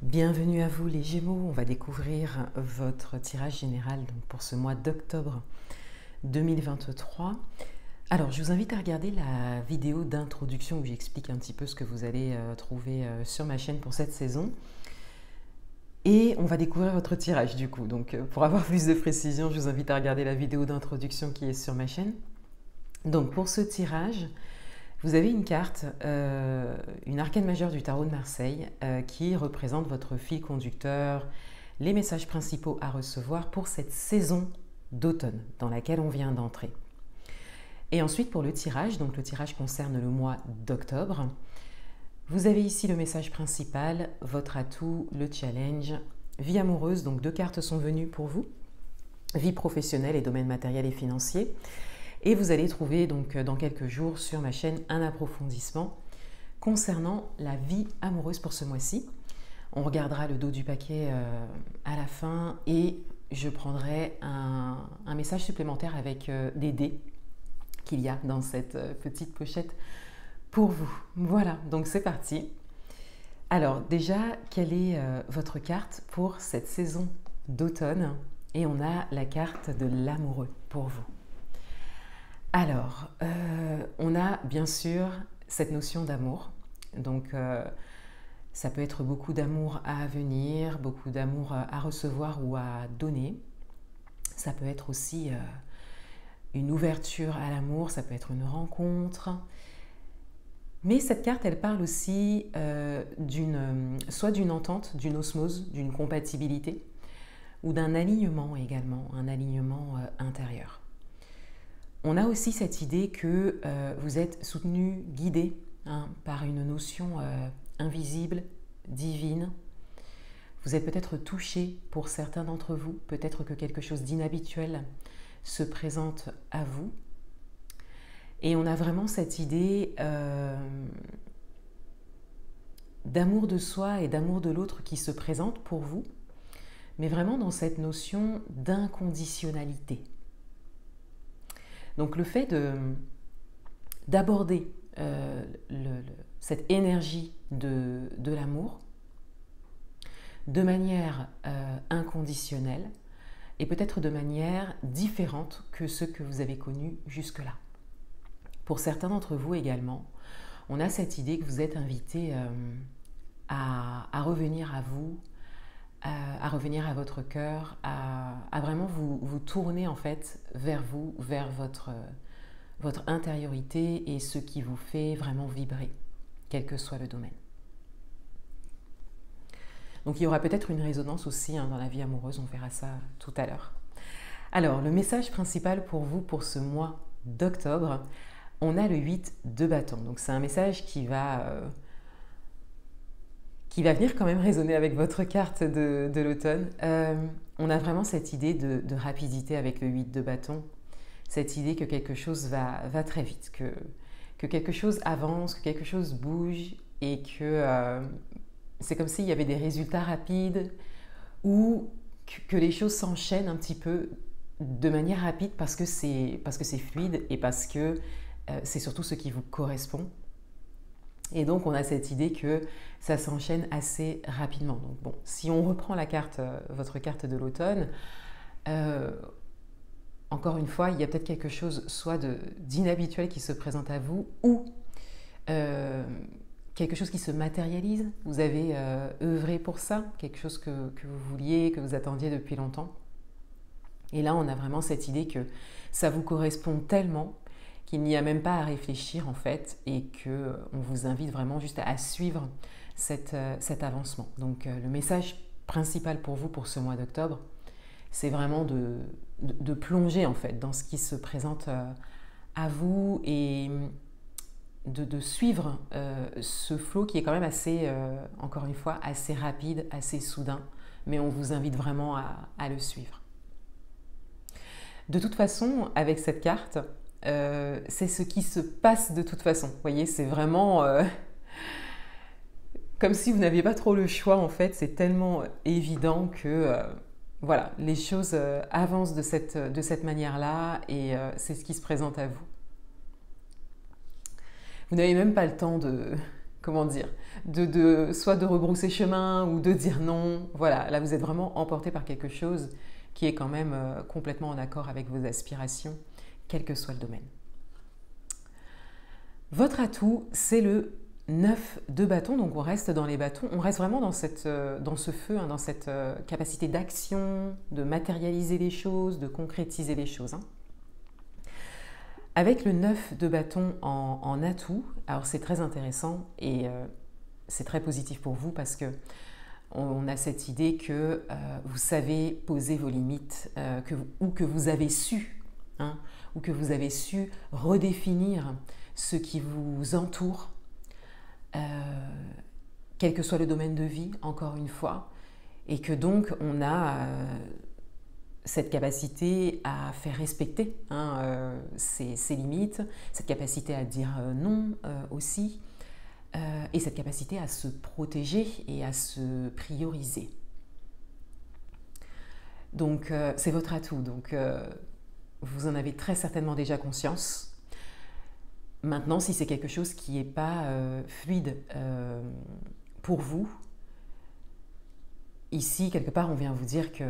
Bienvenue à vous les Gémeaux, on va découvrir votre tirage général donc pour ce mois d'octobre 2023. Alors je vous invite à regarder la vidéo d'introduction où j'explique un petit peu ce que vous allez trouver sur ma chaîne pour cette saison. Et on va découvrir votre tirage du coup. Donc pour avoir plus de précision, je vous invite à regarder la vidéo d'introduction qui est sur ma chaîne. Donc pour ce tirage, vous avez une carte, une arcane majeure du tarot de Marseille qui représente votre fil conducteur, les messages principaux à recevoir pour cette saison d'automne dans laquelle on vient d'entrer. Et ensuite pour le tirage, donc le tirage concerne le mois d'octobre, vous avez ici le message principal, votre atout, le challenge, vie amoureuse, donc 2 cartes sont venues pour vous, vie professionnelle et domaine matériel et financier. Et vous allez trouver donc dans quelques jours sur ma chaîne un approfondissement concernant la vie amoureuse pour ce mois-ci. On regardera le dos du paquet à la fin et je prendrai un message supplémentaire avec des dés qu'il y a dans cette petite pochette pour vous. Voilà, donc c'est parti. Alors déjà, quelle est votre carte pour cette saison d'automne? Et on a la carte de l'amoureux pour vous. Alors, on a bien sûr cette notion d'amour. Donc, ça peut être beaucoup d'amour à venir, beaucoup d'amour à recevoir ou à donner. Ça peut être aussi une ouverture à l'amour, ça peut être une rencontre. Mais cette carte, elle parle aussi soit d'une entente, d'une osmose, d'une compatibilité, ou d'un alignement également, un alignement intérieur. On a aussi cette idée que vous êtes soutenu, guidé par une notion invisible, divine. Vous êtes peut-être touché pour certains d'entre vous, peut-être que quelque chose d'inhabituel se présente à vous. Et on a vraiment cette idée d'amour de soi et d'amour de l'autre qui se présente pour vous, mais vraiment dans cette notion d'inconditionnalité. Donc le fait d'aborder cette énergie de l'amour de manière inconditionnelle et peut-être de manière différente que ce que vous avez connu jusque-là. Pour certains d'entre vous également, on a cette idée que vous êtes invité à revenir à vous, à revenir à votre cœur, à vraiment vous tourner en fait vers vous, vers votre intériorité et ce qui vous fait vraiment vibrer, quel que soit le domaine. Donc il y aura peut-être une résonance aussi dans la vie amoureuse, on verra ça tout à l'heure. Alors le message principal pour vous pour ce mois d'octobre, on a le 8 de bâton. Donc c'est un message qui va venir quand même résonner avec votre carte de l'automne. On a vraiment cette idée de rapidité avec le 8 de bâton, cette idée que quelque chose va très vite, que quelque chose avance, que quelque chose bouge et que c'est comme s'il y avait des résultats rapides ou que les choses s'enchaînent un petit peu de manière rapide parce que c'est fluide et parce que c'est surtout ce qui vous correspond. Et donc on a cette idée que ça s'enchaîne assez rapidement. Donc bon, si on reprend la carte, votre carte de l'automne, encore une fois, il y a peut-être quelque chose soit d'inhabituel qui se présente à vous ou quelque chose qui se matérialise. Vous avez œuvré pour ça, quelque chose que vous vouliez, que vous attendiez depuis longtemps. Et là, on a vraiment cette idée que ça vous correspond tellement qu'il n'y a même pas à réfléchir en fait et qu'on vous invite vraiment juste à suivre cet avancement. Donc le message principal pour vous pour ce mois d'octobre, c'est vraiment de plonger en fait dans ce qui se présente à vous et de suivre ce flot qui est quand même assez, encore une fois, assez rapide, assez soudain, mais on vous invite vraiment à le suivre. De toute façon, avec cette carte, c'est ce qui se passe de toute façon. Vous voyez, c'est vraiment comme si vous n'aviez pas trop le choix en fait. C'est tellement évident que voilà, les choses avancent de cette manière-là et c'est ce qui se présente à vous. Vous n'avez même pas le temps de, comment dire, soit de rebrousser chemin ou de dire non. Voilà, là vous êtes vraiment emporté par quelque chose qui est quand même complètement en accord avec vos aspirations, quel que soit le domaine. Votre atout, c'est le 9 de bâton, donc on reste dans les bâtons, on reste vraiment dans ce feu, hein, dans cette capacité d'action, de matérialiser les choses, de concrétiser les choses. Hein. Avec le 9 de bâton en atout, alors c'est très intéressant et c'est très positif pour vous parce que on a cette idée que vous savez poser vos limites ou que vous avez su, hein, ou que vous avez su redéfinir ce qui vous entoure, quel que soit le domaine de vie, encore une fois, et que donc on a cette capacité à faire respecter ses limites, cette capacité à dire non aussi, et cette capacité à se protéger et à se prioriser. Donc c'est votre atout, donc vous en avez très certainement déjà conscience. Maintenant, si c'est quelque chose qui n'est pas fluide pour vous, ici, quelque part, on vient vous dire que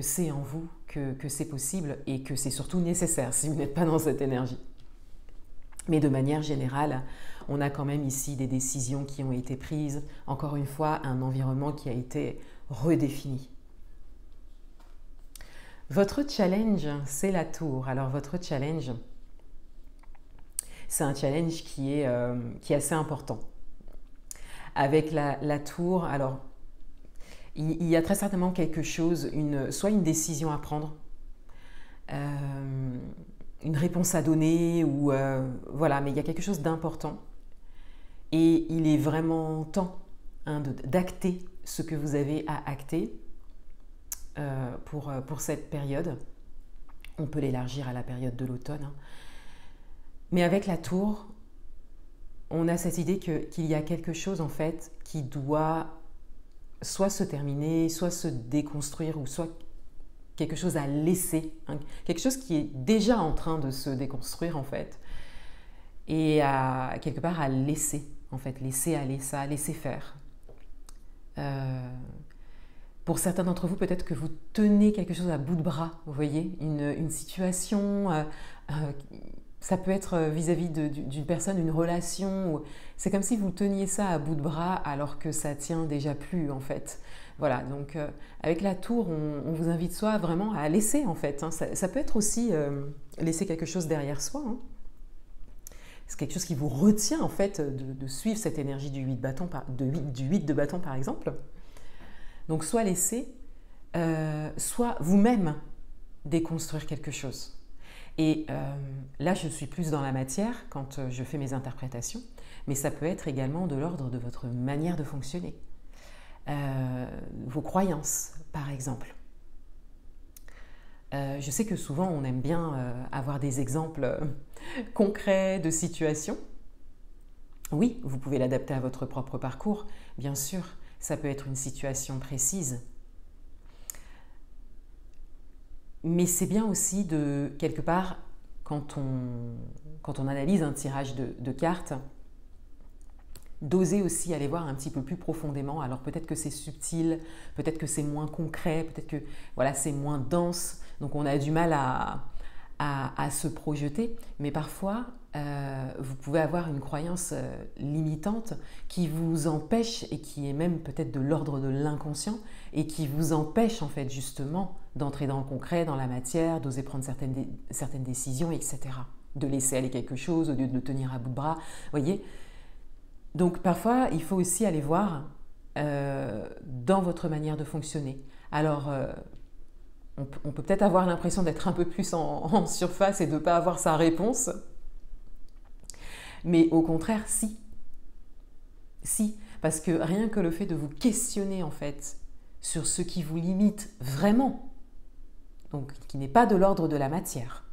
c'est en vous, que c'est possible et que c'est surtout nécessaire si vous n'êtes pas dans cette énergie. Mais de manière générale, on a quand même ici des décisions qui ont été prises, encore une fois, un environnement qui a été redéfini. Votre challenge, c'est la tour. Alors votre challenge, c'est un challenge qui est assez important. Avec la tour, alors il y a très certainement quelque chose, soit une décision à prendre, une réponse à donner, ou voilà, mais il y a quelque chose d'important. Et il est vraiment temps d'acter ce que vous avez à acter pour cette période. On peut l'élargir à la période de l'automne. Hein. Mais avec la tour, on a cette idée qu'il y a quelque chose en fait qui doit soit se terminer, soit se déconstruire, ou soit quelque chose à laisser, hein, quelque chose qui est déjà en train de se déconstruire en fait, et quelque part à laisser, en fait, laisser aller ça, laisser faire. Pour certains d'entre vous, peut-être que vous tenez quelque chose à bout de bras, vous voyez, une situation... ça peut être vis-à-vis d'une personne, une relation. C'est comme si vous teniez ça à bout de bras alors que ça tient déjà plus en fait. Voilà, donc avec la tour, on vous invite soit vraiment à laisser en fait. Hein. Ça peut être aussi laisser quelque chose derrière soi. Hein. C'est quelque chose qui vous retient en fait de suivre cette énergie du 8 de bâton par exemple. Donc soit laisser, soit vous-même déconstruire quelque chose. Et là, je suis plus dans la matière quand je fais mes interprétations, mais ça peut être également de l'ordre de votre manière de fonctionner, vos croyances, par exemple. Je sais que souvent, on aime bien avoir des exemples concrets de situations. Oui, vous pouvez l'adapter à votre propre parcours, bien sûr, ça peut être une situation précise. Mais c'est bien aussi de, quelque part, quand on analyse un tirage de cartes, d'oser aussi aller voir un petit peu plus profondément. Alors peut-être que c'est subtil, peut-être que c'est moins concret, peut-être que voilà, c'est moins dense, donc on a du mal à se projeter. Mais parfois, vous pouvez avoir une croyance limitante qui vous empêche, et qui est même peut-être de l'ordre de l'inconscient, et qui vous empêche en fait justement d'entrer dans le concret, dans la matière, d'oser prendre certaines décisions, etc. De laisser aller quelque chose au lieu de le tenir à bout de bras, voyez. Donc parfois, il faut aussi aller voir dans votre manière de fonctionner. Alors, on peut peut-être avoir l'impression d'être un peu plus en surface et de ne pas avoir sa réponse. Mais au contraire, si. Si, parce que rien que le fait de vous questionner en fait sur ce qui vous limite vraiment, donc qui n'est pas de l'ordre de la matière.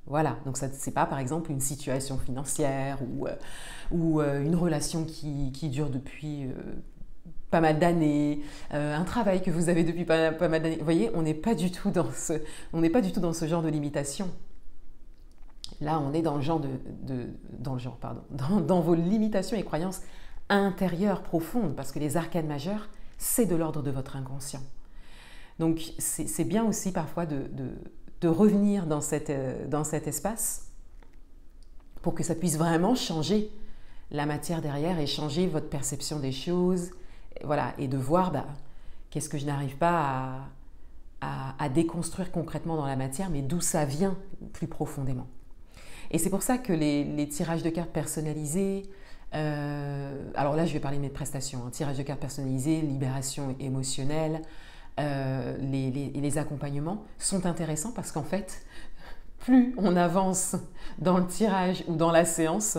Voilà, donc ça c'est pas par exemple une situation financière ou une relation qui dure depuis pas mal d'années, un travail que vous avez depuis pas mal d'années. Vous voyez, on n'est pas du tout dans ce genre de limitation. Là, on est dans le genre dans vos limitations et croyances intérieure profonde, parce que les arcanes majeures, c'est de l'ordre de votre inconscient. Donc c'est bien aussi parfois de revenir dans cet espace pour que ça puisse vraiment changer la matière derrière et changer votre perception des choses, voilà, et de voir qu'est-ce que je n'arrive pas à déconstruire concrètement dans la matière, mais d'où ça vient plus profondément. Et c'est pour ça que les tirages de cartes personnalisés, alors là je vais parler de mes prestations, hein, tirage de cartes personnalisés, libération émotionnelle, les accompagnements sont intéressants parce qu'en fait, plus on avance dans le tirage ou dans la séance,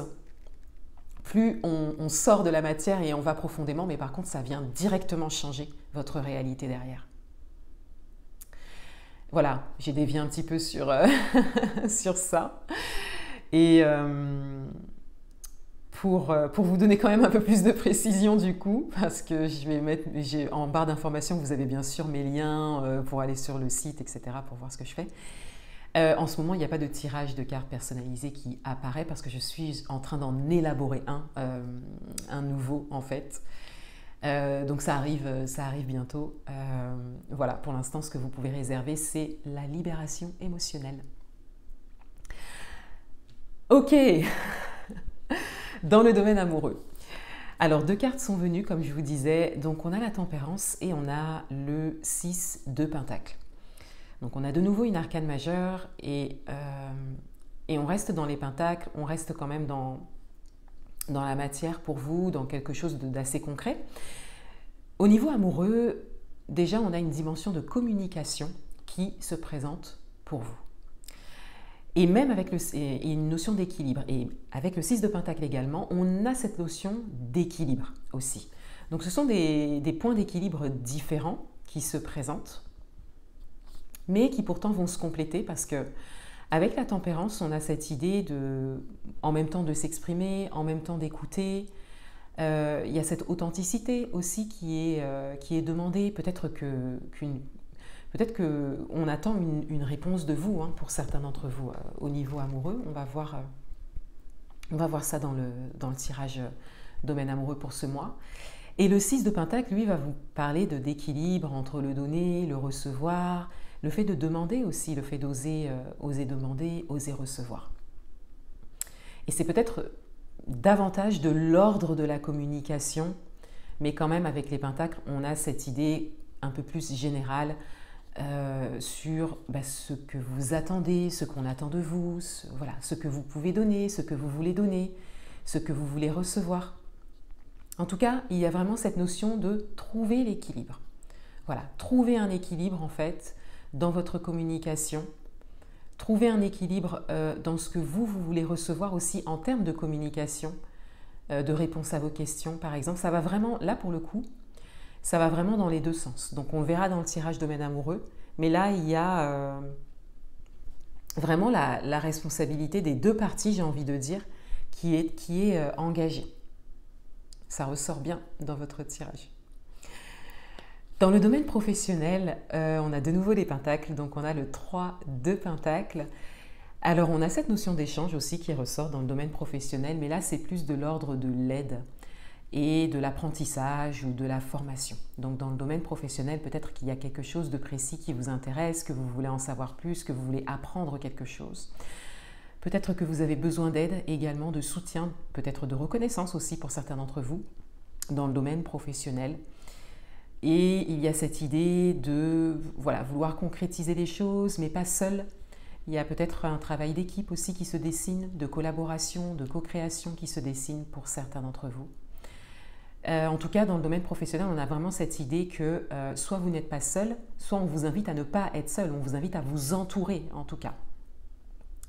plus on sort de la matière et on va profondément, mais par contre ça vient directement changer votre réalité derrière. Voilà, j'ai dévié un petit peu sur, sur ça. Et pour vous donner quand même un peu plus de précision du coup, parce que je vais mettre en barre d'informations, vous avez bien sûr mes liens pour aller sur le site, etc., pour voir ce que je fais. En ce moment, il n'y a pas de tirage de cartes personnalisé qui apparaît parce que je suis en train d'en élaborer un nouveau en fait. Donc ça arrive bientôt. Voilà, pour l'instant, ce que vous pouvez réserver, c'est la libération émotionnelle. Ok, dans le domaine amoureux. Alors, 2 cartes sont venues, comme je vous disais. Donc, on a la tempérance et on a le 6 de Pentacle. Donc, on a de nouveau une arcane majeure et on reste dans les pentacles, on reste quand même dans la matière pour vous, dans quelque chose d'assez concret. Au niveau amoureux, déjà, on a une dimension de communication qui se présente pour vous. Et même avec une notion d'équilibre. Et avec le 6 de Pentacle également, on a cette notion d'équilibre aussi. Donc ce sont des points d'équilibre différents qui se présentent, mais qui pourtant vont se compléter parce que avec la tempérance, on a cette idée en même temps de s'exprimer, en même temps d'écouter. Il y a cette authenticité aussi qui est demandée. Peut-être qu'on attend une réponse de vous, hein, pour certains d'entre vous, au niveau amoureux. On va voir ça dans le tirage domaine amoureux pour ce mois. Et le 6 de Pentacle, lui, va vous parler d'équilibre entre le donner, le recevoir, le fait de demander aussi, le fait d'oser demander, oser recevoir. Et c'est peut-être davantage de l'ordre de la communication, mais quand même avec les Pentacles, on a cette idée un peu plus générale sur ce que vous attendez, ce qu'on attend de vous, voilà, ce que vous pouvez donner, ce que vous voulez donner, ce que vous voulez recevoir. En tout cas, il y a vraiment cette notion de trouver l'équilibre. Voilà, trouver un équilibre en fait dans votre communication, trouver un équilibre dans ce que vous voulez recevoir aussi en termes de communication, de réponse à vos questions par exemple. Ça va vraiment, là pour le coup, ça va vraiment dans les deux sens. Donc on le verra dans le tirage domaine amoureux, mais là il y a vraiment la responsabilité des deux parties, j'ai envie de dire, qui est engagée. Ça ressort bien dans votre tirage. Dans le domaine professionnel, on a de nouveau les pentacles, donc on a le 3 de pentacles. Alors on a cette notion d'échange aussi qui ressort dans le domaine professionnel, mais là c'est plus de l'ordre de l'aide et de l'apprentissage ou de la formation. Donc dans le domaine professionnel, peut-être qu'il y a quelque chose de précis qui vous intéresse, que vous voulez en savoir plus, que vous voulez apprendre quelque chose. Peut-être que vous avez besoin d'aide également, de soutien, peut-être de reconnaissance aussi pour certains d'entre vous dans le domaine professionnel. Et il y a cette idée de vouloir concrétiser les choses, mais pas seul. Il y a peut-être un travail d'équipe aussi qui se dessine, de collaboration, de co-création qui se dessine pour certains d'entre vous. En tout cas, dans le domaine professionnel, on a vraiment cette idée que soit vous n'êtes pas seul, soit on vous invite à ne pas être seul, on vous invite à vous entourer en tout cas.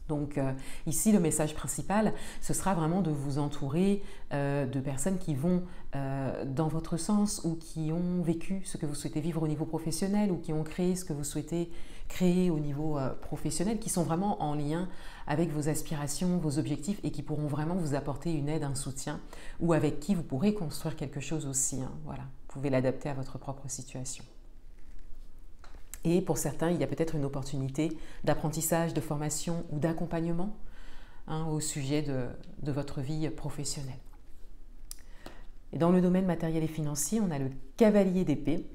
Donc ici, le message principal, ce sera vraiment de vous entourer de personnes qui vont dans votre sens ou qui ont vécu ce que vous souhaitez vivre au niveau professionnel ou qui ont créé ce que vous souhaitez créer au niveau professionnel, qui sont vraiment en lien avec vos aspirations, vos objectifs et qui pourront vraiment vous apporter une aide, un soutien ou avec qui vous pourrez construire quelque chose aussi. Hein. Voilà, vous pouvez l'adapter à votre propre situation. Et pour certains, il y a peut-être une opportunité d'apprentissage, de formation ou d'accompagnement au sujet de votre vie professionnelle. Et dans le domaine matériel et financier, on a le cavalier d'épée.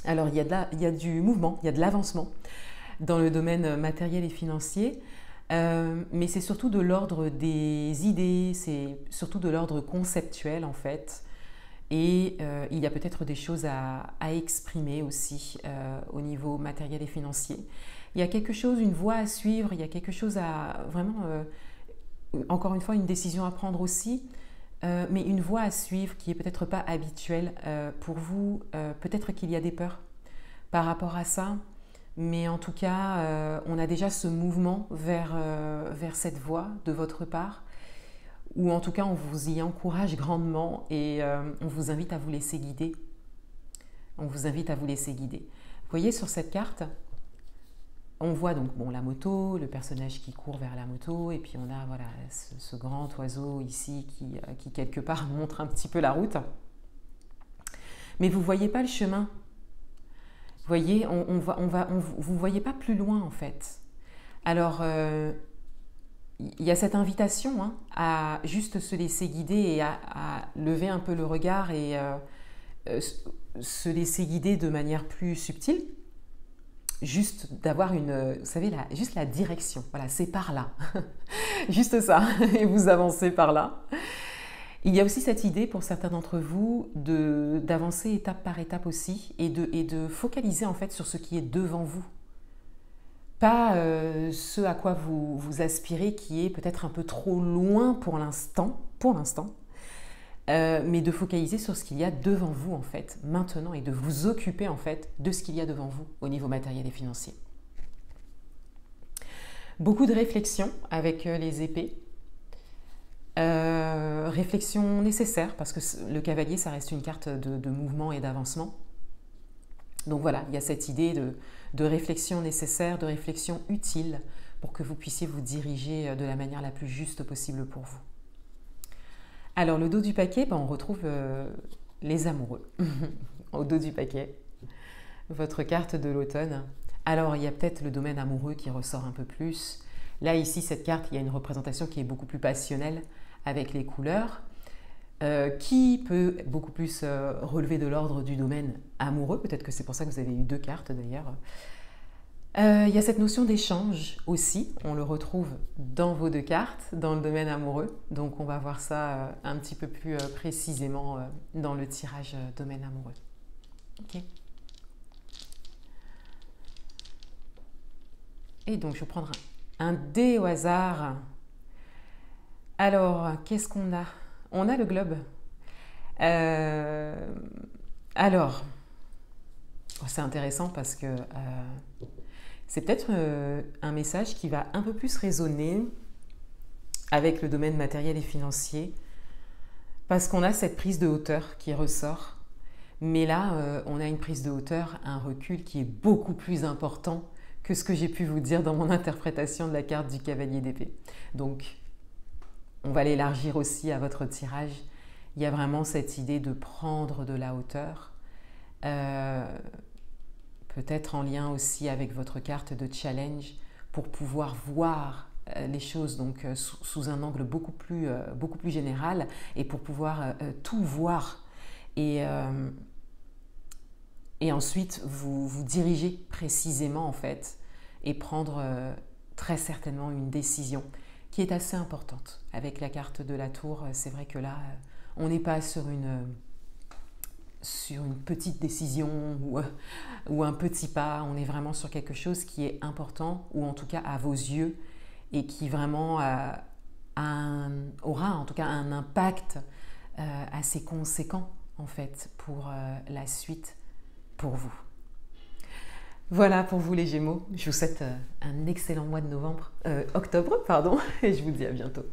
Alors, il y a du mouvement, il y a de l'avancement dans le domaine matériel et financier, mais c'est surtout de l'ordre des idées, c'est surtout de l'ordre conceptuel en fait. Et il y a peut-être des choses à exprimer aussi au niveau matériel et financier. Il y a quelque chose, une voie à suivre, il y a quelque chose à vraiment, encore une fois, une décision à prendre aussi, mais une voie à suivre qui est peut-être pas habituelle pour vous. Peut-être qu'il y a des peurs par rapport à ça, mais en tout cas, on a déjà ce mouvement vers cette voie de votre part, ou en tout cas on vous y encourage grandement et on vous invite à vous laisser guider. On vous invite à vous laisser guider. Vous voyez sur cette carte, on voit donc bon, la moto, le personnage qui court vers la moto, et puis on a voilà, ce grand oiseau ici qui quelque part montre un petit peu la route. Mais vous ne voyez pas le chemin. Vous voyez, vous ne voyez pas plus loin en fait. Alors, il y a cette invitation hein, à juste se laisser guider et à lever un peu le regard et se laisser guider de manière plus subtile. Juste d'avoir vous savez, juste la direction. Voilà, c'est par là. Juste ça. Et vous avancez par là. Il y a aussi cette idée pour certains d'entre vous d'avancer étape par étape aussi et de focaliser en fait sur ce qui est devant vous. Pas ce à quoi vous aspirez qui est peut-être un peu trop loin pour l'instant, mais de focaliser sur ce qu'il y a devant vous en fait, maintenant, et de vous occuper en fait de ce qu'il y a devant vous au niveau matériel et financier. Beaucoup de réflexion avec les épées. Réflexion nécessaire parce que le cavalier ça reste une carte de mouvement et d'avancement. Donc voilà, il y a cette idée de réflexion nécessaire, de réflexion utile pour que vous puissiez vous diriger de la manière la plus juste possible pour vous. Alors le dos du paquet, on retrouve les amoureux au dos du paquet, votre carte de l'automne. Alors il y a peut-être le domaine amoureux qui ressort un peu plus. Là ici cette carte, il y a une représentation qui est beaucoup plus passionnelle avec les couleurs, qui peut beaucoup plus relever de l'ordre du domaine amoureux. Peut-être que c'est pour ça que vous avez eu deux cartes d'ailleurs. Il y a cette notion d'échange aussi, on le retrouve dans vos deux cartes, dans le domaine amoureux. Donc on va voir ça un petit peu plus précisément dans le tirage domaine amoureux. Ok. Et donc je vais prendre un dé au hasard. Alors, qu'est-ce qu'on a? On a le globe. Alors, c'est intéressant parce que c'est peut-être un message qui va un peu plus résonner avec le domaine matériel et financier parce qu'on a cette prise de hauteur qui ressort. Mais là, on a une prise de hauteur, un recul qui est beaucoup plus important que ce que j'ai pu vous dire dans mon interprétation de la carte du cavalier d'épée. Donc, on va l'élargir aussi à votre tirage. Il y a vraiment cette idée de prendre de la hauteur, peut-être en lien aussi avec votre carte de challenge pour pouvoir voir les choses donc, sous un angle beaucoup plus général et pour pouvoir tout voir et ensuite vous diriger précisément en fait et prendre très certainement une décision qui est assez importante. Avec la carte de la tour, c'est vrai que là, on n'est pas sur une petite décision ou un petit pas, on est vraiment sur quelque chose qui est important, ou en tout cas à vos yeux, et qui vraiment aura en tout cas un impact assez conséquent en fait pour la suite pour vous. Voilà pour vous les Gémeaux, je vous souhaite un excellent mois de octobre, et je vous dis à bientôt.